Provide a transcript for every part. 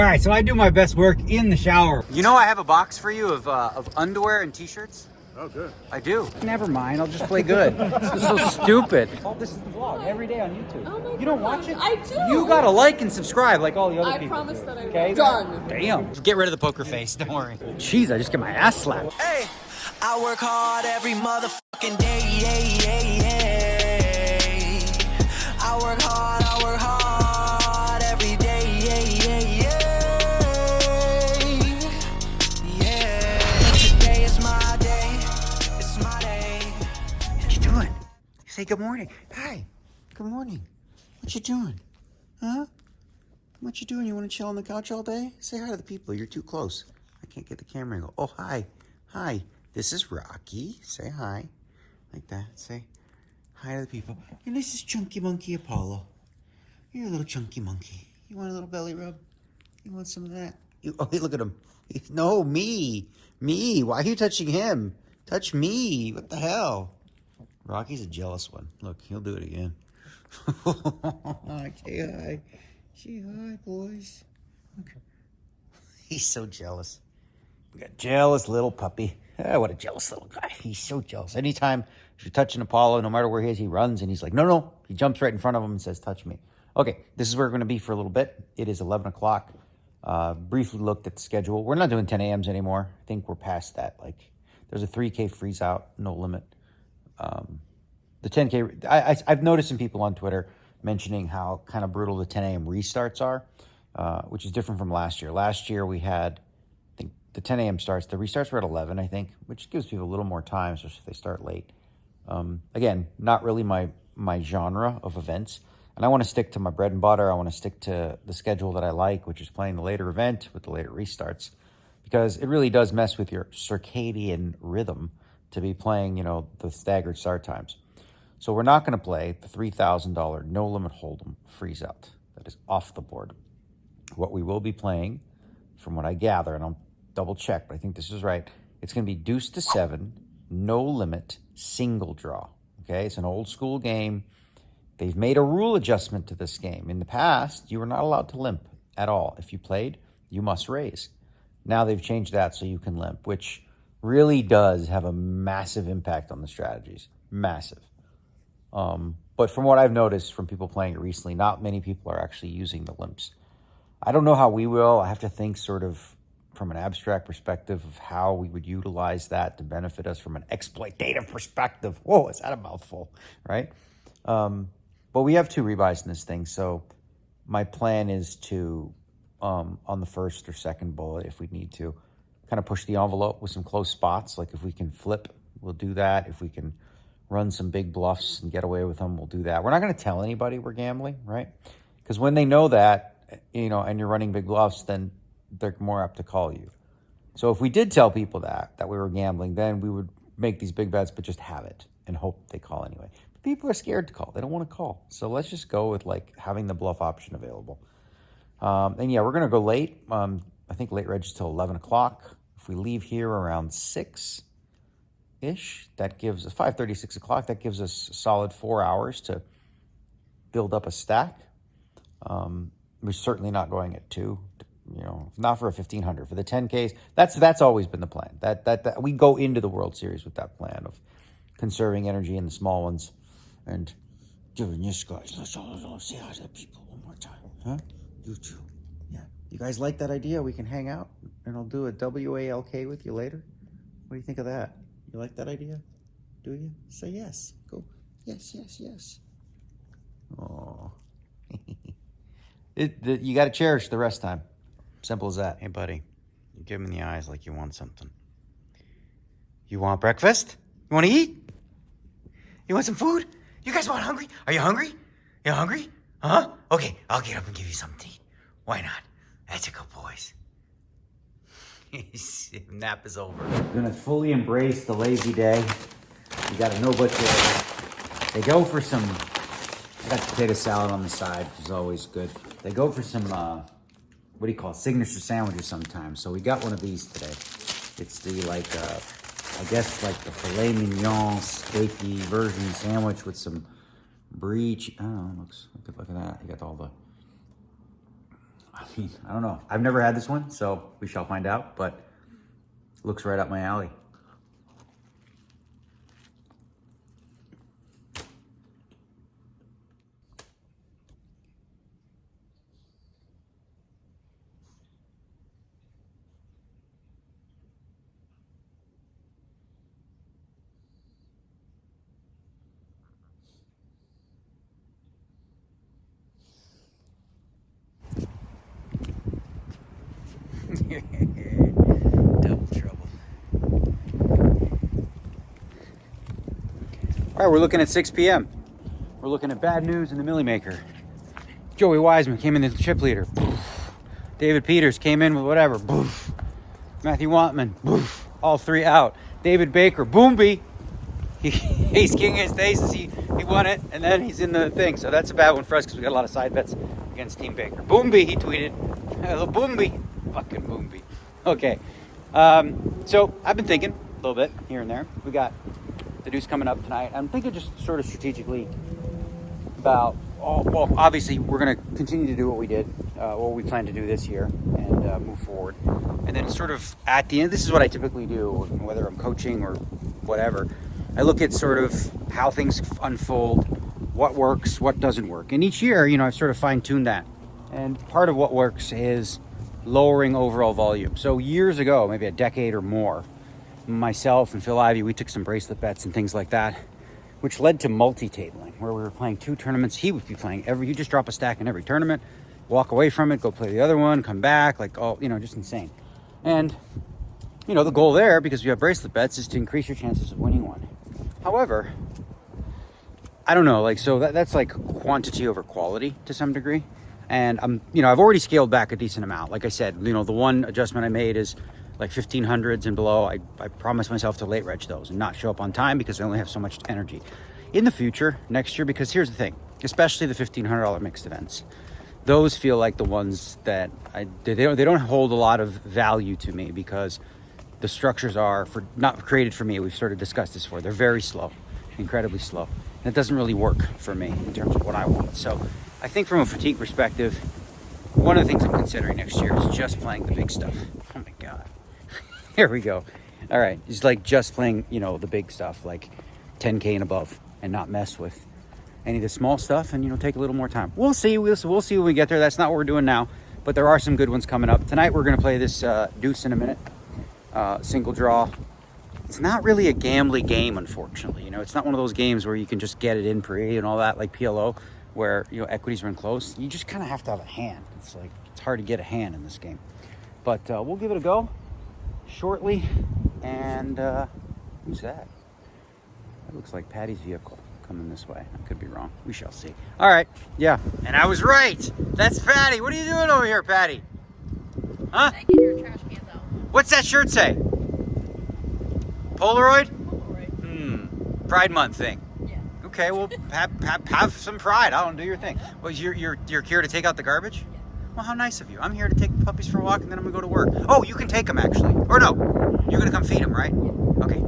All right, so I do my best work in the shower. You know I have a box for you of underwear and t-shirts? Oh, good. I do. Never mind, I'll just play good. This is so stupid. Oh, this is the vlog every day on YouTube. Oh my you don't God. watch it? I do. You gotta like and subscribe like all the other people. I promise that I will. Okay? Done. Damn. Get rid of the poker face, don't worry. Jeez, I just get my ass slapped. Hey, I work hard every motherfucking day. I work hard every day. Today is my day. It's my day. What you doing? Say good morning. Hi. Good morning. What you doing? Huh? What you doing? You want to chill on the couch all day? Say hi to the people. You're too close. I can't get the camera angle. Oh, hi. Hi. This is Rocky. Say hi. Like that. Say hi to the people. And this is Chunky Monkey Apollo. You're a little chunky monkey. You want a little belly rub? You want some of that? Oh, hey, look at him. No, me. Me. Why are you touching him? Touch me. What the hell? Rocky's a jealous one. Look, he'll do it again. Say hi. Say hi, boys. Okay. He's so jealous. We got jealous little puppy. Ah, what a jealous little guy. He's so jealous. Anytime you're touching Apollo, no matter where he is, he runs and he's like, no. He jumps right in front of him and says, touch me. Okay, this is where we're going to be for a little bit. It is 11 o'clock. Briefly looked at the schedule. We're not doing 10 a.m.s anymore. I think we're past that. Like, there's a 3K freeze out, no limit. The 10K, I've noticed some people on Twitter mentioning how kind of brutal the 10 a.m. restarts are, which is different from last year. Last year we had, I think, the 10 a.m. starts. The restarts were at 11, I think, which gives people a little more time, especially if they start late. Again, not really my genre of events. And I want to stick to my bread and butter. I want to stick to the schedule that I like, which is playing the later event with the later restarts, because it really does mess with your circadian rhythm to be playing, the staggered start times. So we're not going to play the $3,000 no limit hold'em freeze out. That is off the board. What we will be playing, from what I gather, and I'll double check, but I think this is right, it's going to be deuce to 7, no limit, single draw. Okay, it's an old school game. They've made a rule adjustment to this game. In the past, you were not allowed to limp at all. If you played, you must raise. Now they've changed that so you can limp, which really does have a massive impact on the strategies. Massive. But from what I've noticed from people playing it recently, not many people are actually using the limps. I don't know how we will. I have to think sort of from an abstract perspective of how we would utilize that to benefit us from an exploitative perspective. Whoa, is that a mouthful, right? But we have 2 rebuys in this thing, so my plan is to, on the first or second bullet, if we need to, kind of push the envelope with some close spots. Like if we can flip, we'll do that. If we can run some big bluffs and get away with them, we'll do that. We're not going to tell anybody we're gambling, right? Because when they know that, and you're running big bluffs, then they're more apt to call you. So if we did tell people that we were gambling, then we would make these big bets, but just have it and hope they call anyway. But people are scared to call. They don't want to call. So let's just go with like having the bluff option available. And yeah, we're going to go late. I think late reg till 11 o'clock. If we leave here around 6-ish, that gives us 5:30, 6 o'clock. That gives us a solid 4 hours to build up a stack. We're certainly not going at 2, not for a 1,500. For the 10Ks, that's always been the plan. That we go into the World Series with that plan of conserving energy in the small ones and doing this, guys. Let's all say hi to the people one more time, huh? You too. Yeah. You guys like that idea? We can hang out and I'll do a WALK with you later. What do you think of that? You like that idea? Do you? Say yes. Go. Yes. Oh. You got to cherish the rest time. Simple as that. Hey, buddy. You give him the eyes like you want something. You want breakfast? You want to eat? You want some food? You guys want hungry? Are you hungry? You hungry? Huh? Okay, I'll get up and give you something to eat. Why not? That's a good boys. Nap is over. I'm gonna fully embrace the lazy day. You gotta know what they go for some. I got potato salad on the side, which is always good. They go for some what do you call it? Signature sandwiches sometimes. So we got one of these today. It's the I guess like the filet mignon steaky version sandwich with some brie. Oh, look at that. You got all the I mean, I don't know. I've never had this one, so we shall find out, but it looks right up my alley. Double trouble. All right, we're looking at 6 p.m. We're looking at bad news in the Millie Maker. Joey Wiseman came in as the chip leader. Boof. David Peters came in with whatever. Boof. Matthew Wantman. Boof. All three out. David Baker. Boomby. He's king his aces. He won it, and then he's in the thing. So that's a bad one for us because we got a lot of side bets against Team Baker. Boomby, he tweeted. Hello, Boomby. Fucking Boomby. Okay. So I've been thinking a little bit here and there. We got the deuce coming up tonight. I'm thinking just sort of strategically about, well, obviously we're going to continue to do what we did, what we plan to do this year and move forward. And then sort of at the end, this is what I typically do, whether I'm coaching or whatever. I look at sort of how things unfold, what works, what doesn't work. And each year, I've sort of fine-tuned that. And part of what works is lowering overall volume. So years ago, maybe a decade or more, myself and Phil Ivey, we took some bracelet bets and things like that, which led to multi-tabling, where we were playing 2 tournaments. He would be playing you just drop a stack in every tournament, walk away from it, go play the other one, come back, just insane. And, the goal there, because you have bracelet bets, is to increase your chances of winning one. However, I don't know, so that's like quantity over quality to some degree. And I've already scaled back a decent amount. Like I said, the one adjustment I made is like 1500s and below. I promised myself to late reg those and not show up on time because I only have so much energy. In the future, next year, because here's the thing, especially the $1,500 mixed events, those feel like the ones that they don't hold a lot of value to me because the structures are not created for me. We've sort of discussed this before. They're very slow, incredibly slow. And it doesn't really work for me in terms of what I want. So I think from a fatigue perspective, one of the things I'm considering next year is just playing the big stuff. Oh my God. Here we go. All right. It's like just playing, the big stuff, like 10K and above, and not mess with any of the small stuff and, take a little more time. We'll see. We'll see when we get there. That's not what we're doing now, but there are some good ones coming up. Tonight, we're going to play this deuce in a minute, single draw. It's not really a gambly game, unfortunately. It's not one of those games where you can just get it in pre and all that, like PLO, where, equities run close. You just kind of have to have a hand. It's hard to get a hand in this game. But we'll give it a go shortly. And who's that? That looks like Patty's vehicle coming this way. I could be wrong. We shall see. All right. Yeah. And I was right. That's Patty. What are you doing over here, Patty? Huh? Taking your trash cans out. What's that shirt say? Polaroid? Polaroid. Pride Month thing. Yeah. Okay, well, have some pride. I don't do your thing. Well, you're here to take out the garbage? Yeah. Well, how nice of you. I'm here to take the puppies for a walk, and then I'm going to go to work. Oh, you can take them, actually. Or no, you're going to come feed them, right? Yeah. Okay.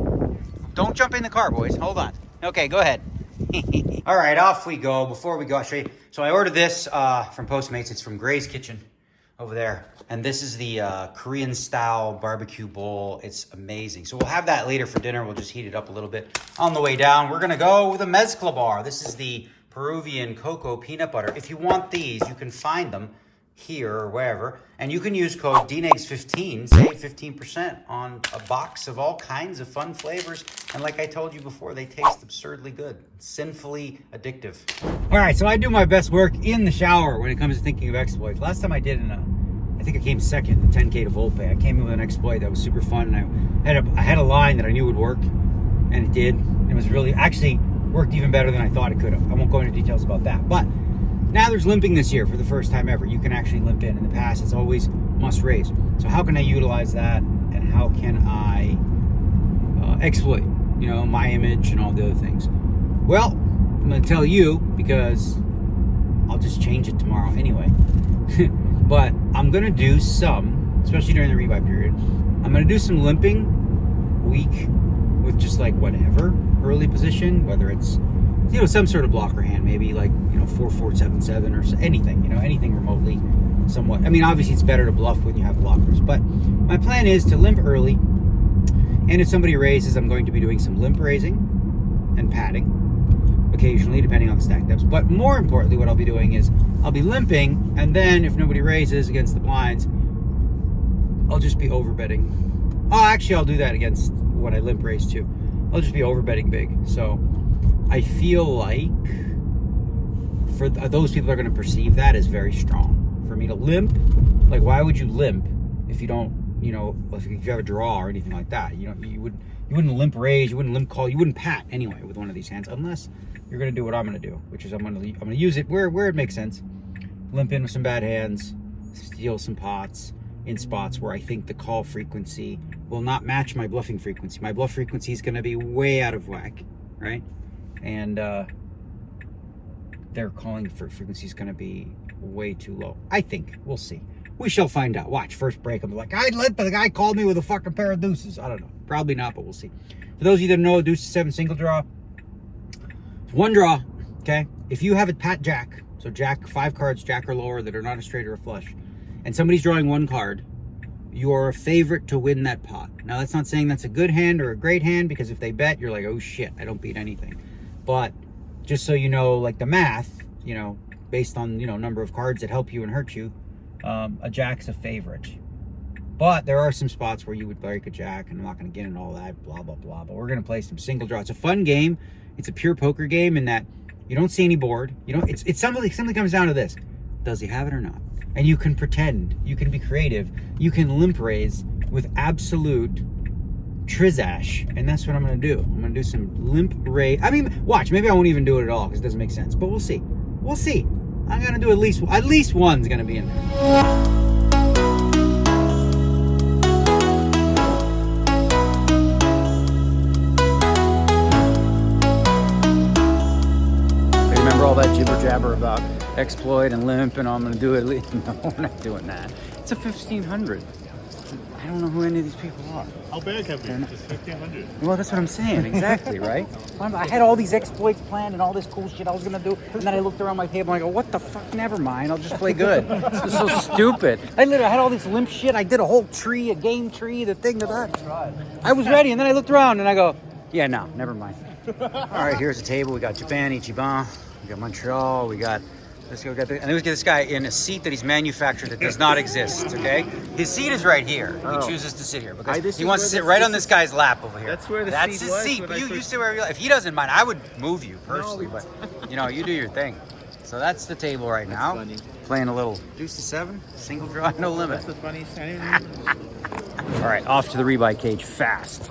Don't jump in the car, boys. Hold on. Okay, go ahead. All right, off we go. Before we go, I'll show you. So I ordered this from Postmates. It's from Gray's Kitchen over there. And this is the Korean-style barbecue bowl. It's amazing. So we'll have that later for dinner. We'll just heat it up a little bit. On the way down, we're going to go with a mezcla bar. This is the Peruvian cocoa peanut butter. If you want these, you can find them here or wherever. And you can use code DNegs15, save 15% on a box of all kinds of fun flavors. And like I told you before, they taste absurdly good. Sinfully addictive. All right, so I do my best work in the shower when it comes to thinking of exploits. Last time I did I think I came second in the 10K to Volpe. I came in with an exploit that was super fun, and I had a line that I knew would work, and it did. It was really, actually worked even better than I thought it could have. I won't go into details about that, but now there's limping this year for the first time ever. You can actually limp in. In the past, it's always must raise. So how can I utilize that, and how can I exploit, my image and all the other things? Well, I'm going to tell you because I'll just change it tomorrow anyway. But I'm going to do some, especially during the rebuy period, I'm going to do some limping weak with just like whatever early position, whether it's, some sort of blocker hand, maybe like, 4477 or anything, anything remotely somewhat. I mean, obviously it's better to bluff when you have blockers, but my plan is to limp early, and if somebody raises, I'm going to be doing some limp raising and padding occasionally, depending on the stack depths. But more importantly, what I'll be doing is I'll be limping, and then if nobody raises against the blinds, I'll just be overbetting. Oh, actually, I'll do that against when I limp raise too. I'll just be overbetting big. So I feel like for those people that are going to perceive that as very strong. For me to limp, like, why would you limp if you don't, you know, if you have a draw or anything like that? You know, you wouldn't limp raise, you wouldn't limp call, you wouldn't pat anyway with one of these hands, unless you're going to do what I'm going to do, which is I'm going to use it where it makes sense. Limp in with some bad hands, steal some pots in spots where I think the call frequency will not match my bluffing frequency. My bluff frequency is going to be way out of whack, right? And their calling for frequency is going to be way too low. I think. We'll see. We shall find out. Watch, first break, I'm like, I limp, but the guy called me with a fucking pair of deuces. I don't know. Probably not, but we'll see. For those of you that know, deuce 7 single draw. It's one draw, okay? If you have a pat jack, so jack, 5 cards, jack or lower, that are not a straight or a flush, and somebody's drawing 1 card, you are a favorite to win that pot. Now, that's not saying that's a good hand or a great hand, because if they bet, you're like, oh shit, I don't beat anything. But just so you know, like the math, you know, based on, you know, number of cards that help you and hurt you, a jack's a favorite. But there are some spots where you would break a jack, and I'm not going to get into all that, blah, blah, blah. But we're going to play some single draw. It's a fun game. It's a pure poker game in that you don't see any board. You know, it's something comes down to this. Does he have it or not? And you can pretend. You can be creative. You can limp raise with absolute trizash. And that's what I'm going to do. I'm going to do some limp raise. I mean, watch. Maybe I won't even do it at all because it doesn't make sense. But we'll see. We'll see. I'm going to do at least one's going to be in there. All that jibber jabber about exploit and limp and I'm going to do it. No, we're not doing that. It's a 1500. I don't know who any of these people are. How big have you? Just 1500. Well, that's what I'm saying. Exactly, right? I had all these exploits planned and all this cool shit I was going to do. And then I looked around my table and I go, what the fuck? Never mind. I'll just play good. This is so stupid. I literally had all this limp shit. I did a whole tree, a game tree, the thing, that. I was ready. And then I looked around and I go, yeah, no, never mind. All right, here's the table. We got Japan, Ichiban. We got Montreal, we got this guy, and then we get this guy in a seat that he's manufactured that does not exist, okay? His seat is right here. He chooses to sit here because he wants to sit right on this guy's lap over here. That's where the That's seat his was seat, when but I you first- sit wherever you like. If he doesn't mind, I would move you personally, but you know, you do your thing. So that's the table right now. funny. Playing a little deuce to 7, single draw, no limit. That's the funniest thing. All right, off to the rebuy cage fast.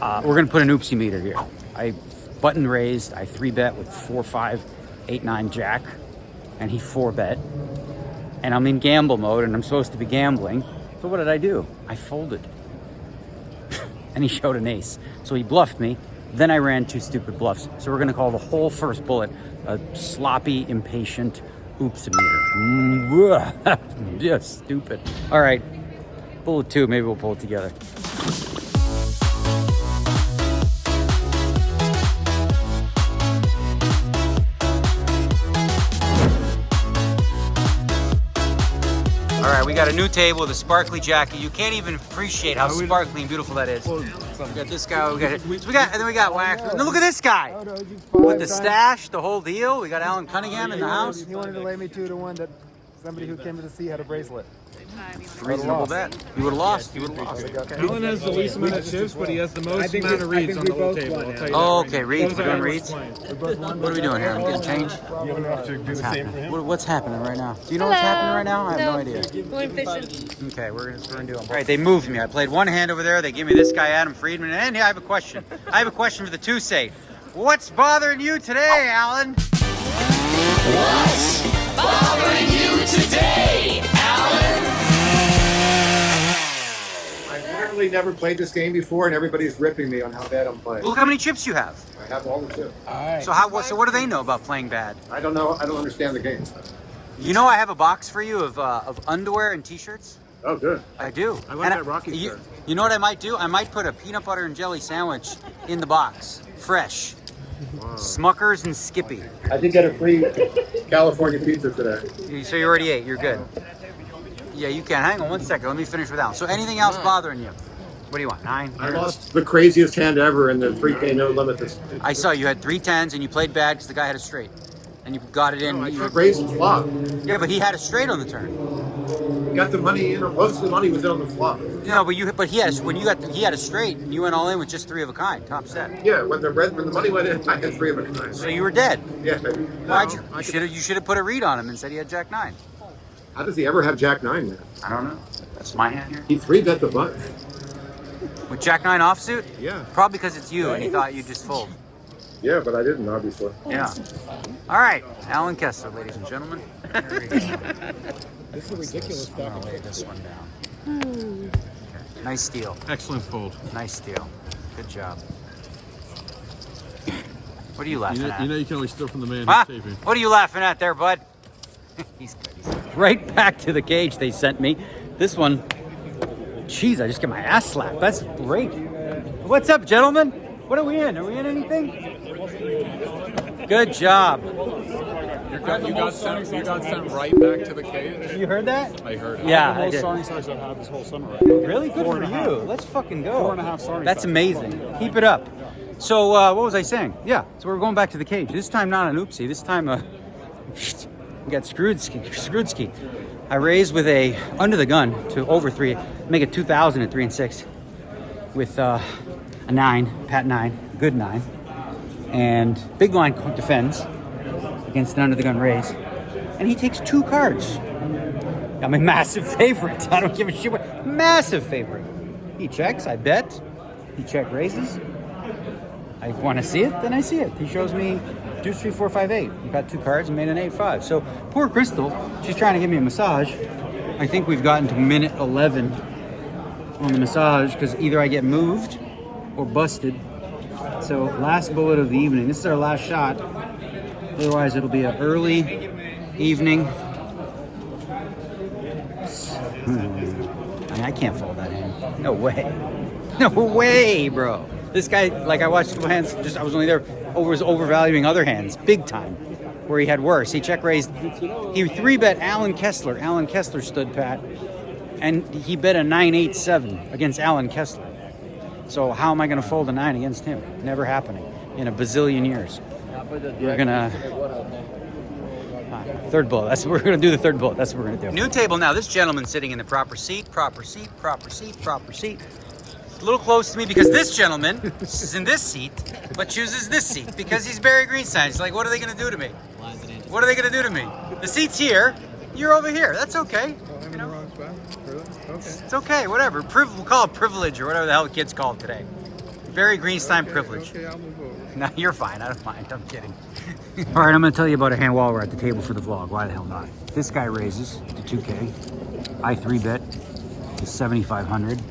We're gonna put an oopsie meter here. I button raised, I 3-bet with 4, 5, 8, 9 jack, and he 4-bet, and I'm in gamble mode and I'm supposed to be gambling. So what did I do? I folded. And he showed an ace. So he bluffed me. Then I ran 2 stupid bluffs. So we're gonna call the whole first bullet a sloppy, impatient oopsimeter. Just stupid. All right, bullet 2, maybe we'll pull it together. All right, we got a new table with a sparkly jacket. You can't even appreciate how sparkly and beautiful that is. We got this guy. And then we got Wax. And look at this guy with the stash, the whole deal. We got Alan Cunningham in the house. He wanted to lay me 2-1 that somebody who came to see had a bracelet. Reasonable bet. You would have lost. Alan has the least amount of chips, but he has the most amount of reads on the whole table. I'll tell you that. Oh, okay, reads. We're doing reads. What What are we doing here? I'm getting change. What's happening? What's happening right now? Do you know what's happening right now? I have no idea. Going fishing. Okay, we're gonna do them. All right, they moved me. I played one hand over there. They give me this guy, Adam Friedman, and I have a question. I have a question for the two say. What's bothering you today, Alan? What's bothering you today, Alan? I've apparently never played this game before, and everybody's ripping me on how bad I'm playing. Look how many chips you have. I have all the chips. So what do they know about playing bad? I don't know. I don't understand the game. You know, I have a box for you of underwear and T-shirts. Oh, good. I do. I like that Rocky you, shirt. you know what I might do? I might put a peanut butter and jelly sandwich in the box, fresh. Smuckers and Skippy. I did get a free California pizza today. So you already ate. You're good. Yeah, you can. Hang on one second. Let me finish with Alan. So anything else bothering you? What do you want? 9? I lost the craziest hand ever in the 3K no limit. I saw you had 3 10s and you played bad because the guy had a straight. And you got it in. I raised and flop. Yeah, but he had a straight on the turn. Got the money in. Most of the money was in on the flop. No, but he had a straight and you went all in with just 3 of a kind, top set. Yeah, when the money went in, I had 3 of a kind. So you were dead. Yeah, baby. Why'd you? You should have put a read on him and said he had Jack 9. How does he ever have Jack 9 there? I don't know. That's my hand here. He 3-bet the button. With Jack 9 offsuit? Yeah. Probably because it's you and he thought you'd just fold. Yeah, but I didn't, obviously. Yeah. All right, Alan Kessler, ladies and gentlemen. This is a ridiculous I'm gonna lay this one down. Okay. Nice steal. Excellent fold. Nice steal. Good job. What are you laughing at? You know you can always steal from the man Huh? who's taping. What are you laughing at there, bud? He's good. Right back to the cage they sent me. This one, jeez, I just get my ass slapped. That's great. What's up, gentlemen? What are we in? Are we in anything? Good job. You got sent right back to the cage. You heard that? I heard it. Yeah, The I most did. starting size I've had this whole summer right Really good for 4.5. you. Let's fucking go. 4.5 starting That's size. amazing. Keep it up. So what was I saying? Yeah. So we're going back to the cage. This time not an oopsie. This time we got screwed ski. I raised with a under the gun to over 3, make it 2,000 at 3 and 6 with a 9, pat 9, good 9, and big blind defends against an under the gun raise, and he takes 2 cards. I'm a massive favorite. I don't give a shit. Massive favorite. He checks. I bet. He check raises. I want to see it, then I see it. He shows me deuce 3, 4, 5, 8. He got 2 cards and made an 8, 5. So poor Crystal, she's trying to give me a massage. I think we've gotten to minute 11 on the massage because either I get moved or busted. So last bullet of the evening. This is our last shot. Otherwise, it'll be an early evening. I can't fold that hand. No way. No way, bro. This guy, like I watched the hands, I was only there, was overvaluing other hands, big time, where he had worse. He check raised, he 3-bet Alan Kessler. Alan Kessler stood pat, and he bet a 9-8-7 against Alan Kessler. So how am I going to fold a 9 against him? Never happening in a bazillion years. We're going to... Third bullet. That's what we're going to do. The third bullet. That's what we're going to do. New table now. This gentleman's sitting in the proper seat. Proper seat. Proper seat. Proper seat. A little close to me because this gentleman is in this seat, but chooses this seat because he's Barry Greenstein. He's like, what are they going to do to me? What are they going to do to me? The seat's here. You're over here. That's okay. You know? It's okay. Whatever. We'll call it privilege or whatever the hell the kids call it today. Barry Greenstein privilege. No, you're fine. I don't mind. I'm kidding. All right, I'm going to tell you about a hand while we're at the table for the vlog. Why the hell not? This guy raises to 2K. I 3-bet to 7,500.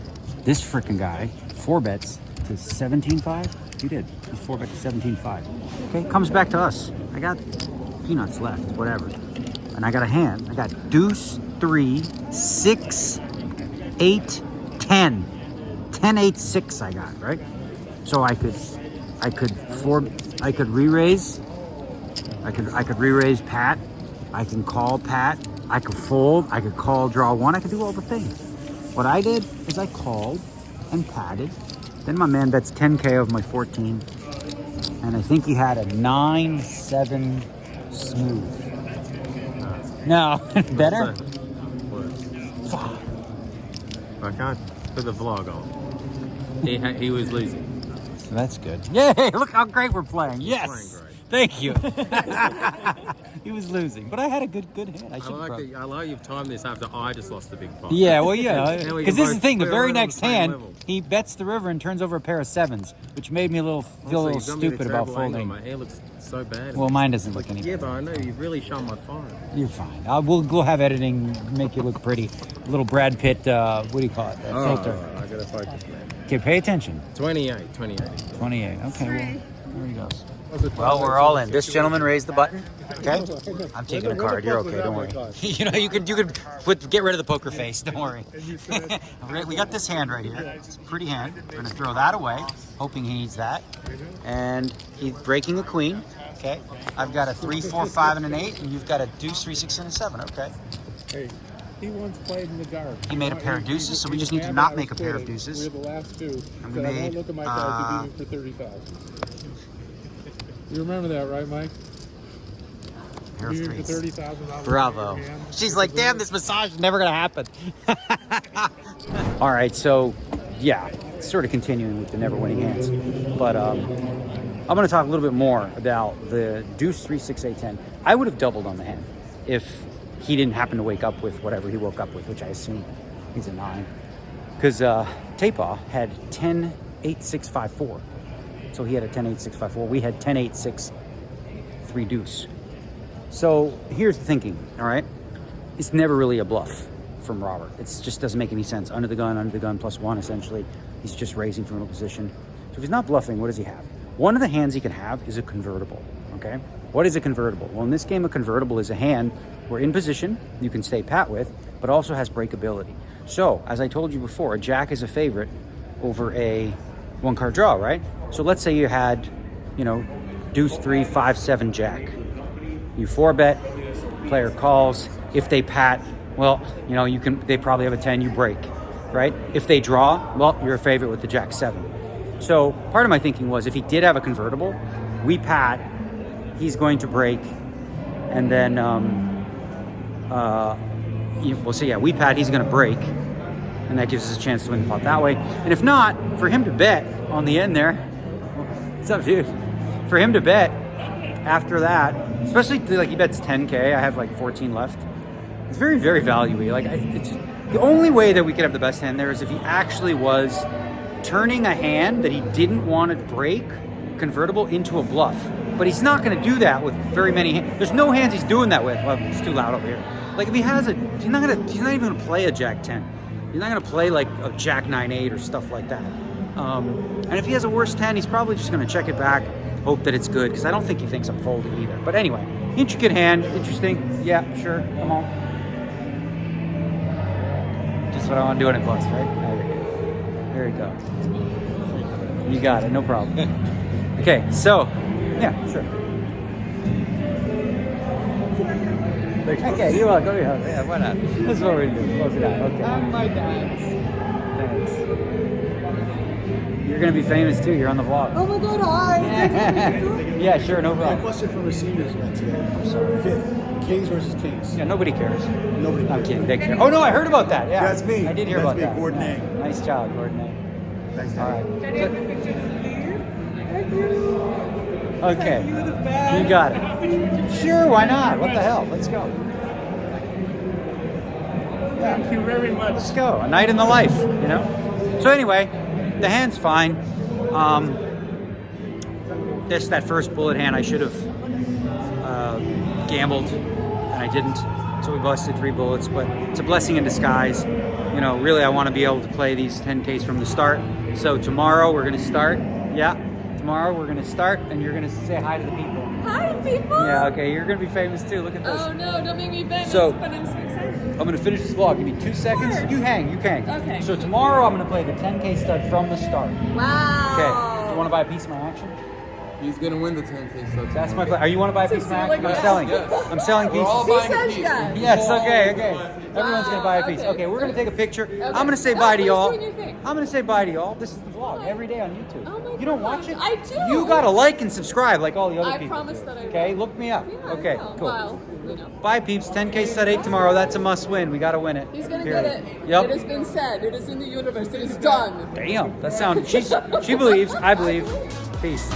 This frickin' guy 4-bets to 17.5. You did. He 4-bet to 17.5. Okay, comes back to us. I got peanuts left, whatever. And I got a hand. I got deuce, 3, 6, 8, 10. 10, 8, 6 I got, right? So I could re-raise. I could re-raise Pat. I can call Pat. I could fold. I could call, draw 1. I could do all the things. What I did is I called and patted. Then my man bets 10K of my 14. And I think he had a 9-7 smooth. No, better? Fuck. I can't put the vlog on. He was losing. So that's good. Yay, look how great we're playing. Yes. Playing great. Thank you. He was losing, but I had a good hand. I like you've timed this after I just lost the big pot. Yeah, well, yeah. Now we Because can this is the both thing. The play very around on next the same hand, level. he bets the river and turns over a pair of 7s, which made me feel a little You've done me a stupid about terrible angle. folding. My hair looks so bad. Well, mine doesn't look any Yeah, better. but I know you've really shown my fire. You're fine. We'll have editing make you look pretty. A little Brad Pitt, what do you call it? Filter. I gotta focus, man. Okay, pay attention. 28. 28. Okay, well, there he goes. Well, we're all in. This gentleman raised the button. Okay, I'm taking a card. You're okay. Don't worry. You know, you could get rid of the poker face. Don't worry. We got this hand right here. It's a pretty hand. We're gonna throw that away. hoping he needs that. And he's breaking a queen. Okay. I've got a 3, 4, 5, and an 8, and you've got a deuce, 3, 6, and a 7. Okay. Hey, he once played in the guard. He made a pair of deuces, so we just need to not make a pair of deuces. We're the last two. And we I made, won't look at my cards to beat him for 30,000. You remember that, right, Mike? Pair of You beat him for threes. $30,000. Bravo. She's like, damn, this massage is never gonna happen. All right, so yeah, sort of continuing with the never winning hands, but I'm gonna talk a little bit more about the deuce, 3, 6, 8, 10. I would have doubled on the hand if he didn't happen to wake up with whatever he woke up with, which I assume he's a 9, because Tapaw had 10, 8, 6, 5, 4. So he had a 10, 8, 6, 5, 4. We had 10, 8, 6, 3 deuce. So here's the thinking, all right? It's never really a bluff from Robert. It just doesn't make any sense. Under the gun +1, essentially. He's just raising from a position. So if he's not bluffing, what does he have? One of the hands he can have is a convertible, okay? What is a convertible? Well, in this game, a convertible is a hand where in position you can stay pat with, but also has breakability. So, as I told you before, a jack is a favorite over a 1-card draw, right? So let's say you had, deuce, 3, 5, 7, jack. You 4-bet, player calls. If they pat, well, they probably have a 10, you break, right? If they draw, well, you're a favorite with the jack 7. So part of my thinking was if he did have a convertible, we pat, he's going to break, and then, we pat, he's going to break, and that gives us a chance to win the pot that way. And if not, for him to bet on the end there, what's up, dude? For him to bet after that, especially like he bets 10K, I have like 14 left. It's very, very value-y. Like it's the only way that we could have the best hand there is if he actually was turning a hand that he didn't want to break convertible into a bluff. But he's not going to do that with very many hands. There's no hands he's doing that with. Well, it's too loud over here. Like if he has he's not even going to play a jack 10. He's not going to play like a jack 9-8 or stuff like that. And if he has a worse 10, he's probably just going to check it back, hope that it's good, because I don't think he thinks I'm folding either. But anyway, intricate hand, interesting. Yeah, sure, come on. Just what I want to do in a bus, right? There you go. You got it, no problem. Okay, so, yeah, sure. Okay, you're welcome. Yeah, why not? That's what we're doing. Close it out. Okay. My dad's. Thanks. You're gonna be famous too. You're on the vlog. Oh my god, hi! Yeah, sure, no I problem. busted from receivers today. I'm sorry. 5th. Kings versus Kings. Yeah, nobody cares. Nobody I'm cares. kidding. They care. Oh no, I heard about that. Yeah, That's me. I did hear That's about me, that. Gordon Yeah. Egg. Nice job, Gordon Egg. Thanks, All right. Thank you. Okay. You got it. Sure, why not? What the hell? Let's go. Thank you very much. Let's go. A night in the life, So anyway, the hand's fine. Just that first bullet hand, I should have gambled, and I didn't. So we busted 3 bullets, but it's a blessing in disguise. Really, I want to be able to play these 10Ks from the start. So tomorrow we're going to start. Yeah, tomorrow we're going to start, and you're going to say hi to the people. Hi, people! Yeah, okay, you're going to be famous too. Look at this. Oh no, don't make me famous, So- but I'm so excited. I'm going to finish this vlog. Give me 2 seconds. Sure. You hang. Okay. So tomorrow I'm going to play the 10K stud from the start. Wow! Okay, do you want to buy a piece of my action? He's gonna win the 10K. So That's my plan. Are you want to buy a piece of my action? I'm Yes. selling. Yes. I'm selling We're all pieces. buying a says piece. that? Yes, okay. Everyone's gonna buy a piece. Okay, we're gonna take a picture. I'm gonna say bye to y'all. I'm gonna say bye to y'all. This is the vlog every day on YouTube. Oh my You don't God. watch it? I do. You gotta like and subscribe like all the other I people. promise that I will. Okay, look me up. Yeah, Okay, I will. cool. Well, Bye, peeps. 10K stud 8 tomorrow. That's a must win. We gotta win it. He's gonna Period. get it. Yep. It has been said. It is in the universe. It is done. Damn, that sounds. She believes. I believe. Peace.